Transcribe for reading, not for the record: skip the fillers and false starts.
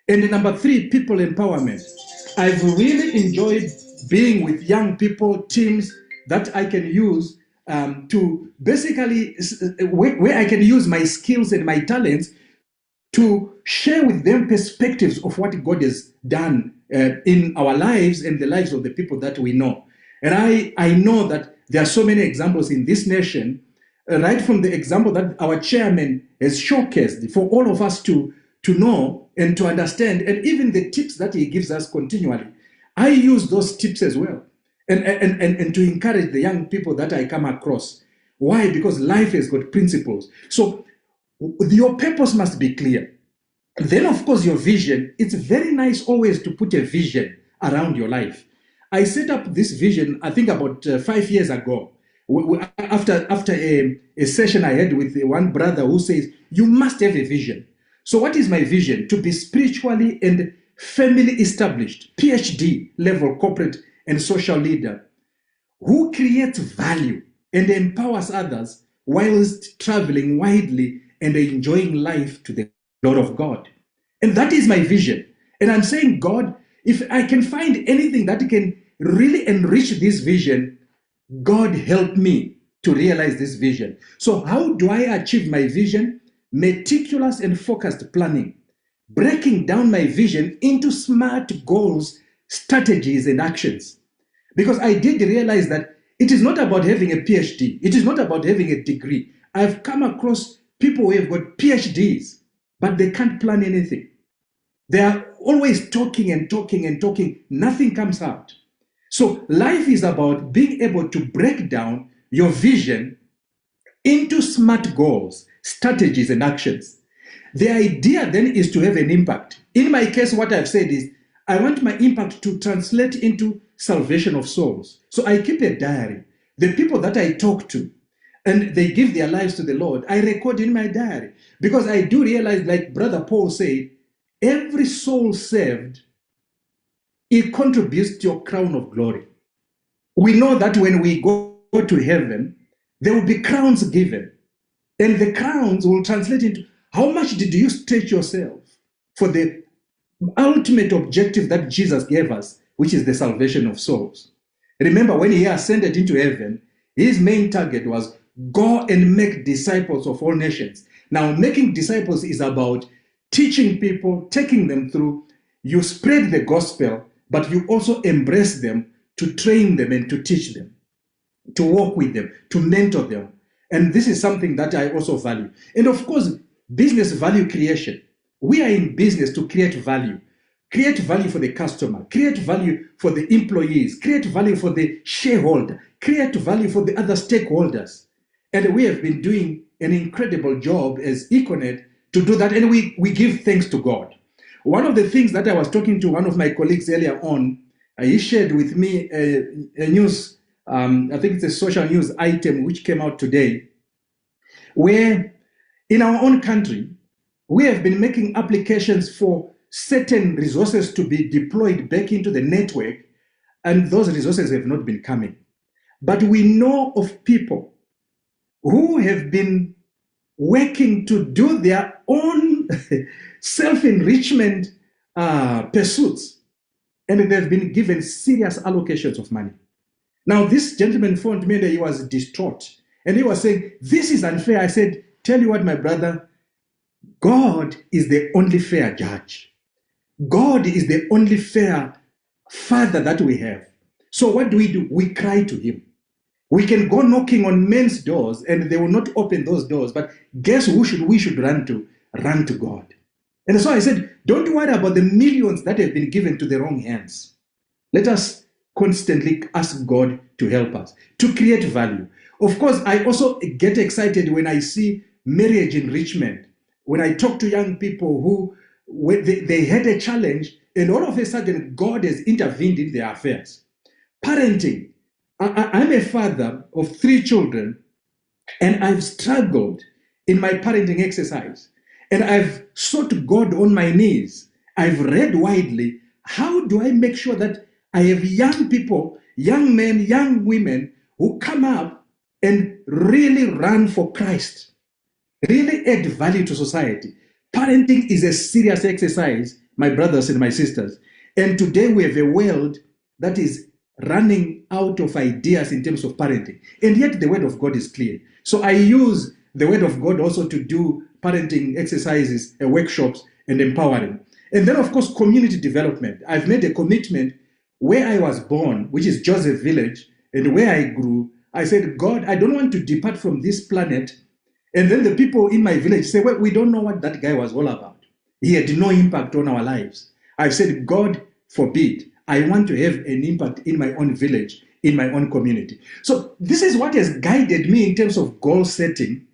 And number three, people empowerment. I've really enjoyed being with young people, teams that I can use to basically, where I can use my skills and my talents to share with them perspectives of what God has done in our lives and the lives of the people that we know. And I know that there are so many examples in this nation, right from the example that our chairman has showcased for all of us to know and to understand, and even the tips that he gives us continually. I use those tips as well, and to encourage the young people that I come across. Why? Because life has got principles. So your purpose must be clear. Then, of course, your vision. It's very nice always to put a vision around your life. I set up this vision, I think about 5 years ago, after a session I had with one brother who says, you must have a vision. So what is my vision? To be spiritually and family established, PhD level corporate and social leader who creates value and empowers others whilst traveling widely and enjoying life to the glory of God. And that is my vision. And I'm saying, God, if I can find anything that can really enrich this vision, God help me to realize this vision. So how do I achieve my vision? Meticulous and focused planning, breaking down my vision into smart goals, strategies, and actions. Because I did realize that it is not about having a PhD. It is not about having a degree. I've come across people who have got PhDs, but they can't plan anything. They are always talking and talking and talking. Nothing comes out. So life is about being able to break down your vision into smart goals, strategies, and actions. The idea then is to have an impact. In my case, what I've said is, I want my impact to translate into salvation of souls. So I keep a diary. The people that I talk to, and they give their lives to the Lord, I record in my diary. Because I do realize, like Brother Paul said, every soul saved, it contributes to your crown of glory. We know that when we go to heaven, there will be crowns given. And the crowns will translate into how much did you stretch yourself for the ultimate objective that Jesus gave us, which is the salvation of souls. Remember, when he ascended into heaven, his main target was go and make disciples of all nations. Now, making disciples is about teaching people, taking them through. You spread the gospel, but you also embrace them to train them and to teach them, to work with them, to mentor them. And this is something that I also value. And of course, business value creation. We are in business to create value for the customer, create value for the employees, create value for the shareholder, create value for the other stakeholders. And we have been doing an incredible job as Econet to do that. And we give thanks to God. One of the things that I was talking to one of my colleagues earlier on, he shared with me a news, I think it's a social news item which came out today, where in our own country, we have been making applications for certain resources to be deployed back into the network, and those resources have not been coming. But we know of people who have been working to do their own self-enrichment pursuits, and they've been given serious allocations of money. Now, this gentleman phoned me and he was distraught. And he was saying, this is unfair. I said, tell you what, my brother, God is the only fair judge. God is the only fair father that we have. So what do? We cry to him. We can go knocking on men's doors and they will not open those doors. But guess who we should run to? Run to God. And so I said, don't worry about the millions that have been given to the wrong hands. Let us constantly ask God to help us, to create value. Of course, I also get excited when I see marriage enrichment. When I talk to young people who they had a challenge and all of a sudden God has intervened in their affairs. Parenting. I'm a father of 3 children and I've struggled in my parenting exercise. And I've sought God on my knees. I've read widely. How do I make sure that I have young people, young men, young women who come up and really run for Christ, really add value to society? Parenting is a serious exercise, my brothers and my sisters. And today we have a world that is running out of ideas in terms of parenting. And yet the word of God is clear. So I use the word of God also to do parenting exercises, workshops, and empowering. And then, of course, community development. I've made a commitment where I was born, which is Joseph Village, and where I grew. I said, God, I don't want to depart from this planet. And then the people in my village say, well, we don't know what that guy was all about. He had no impact on our lives. I've said, God forbid. I want to have an impact in my own village, in my own community. So this is what has guided me in terms of goal setting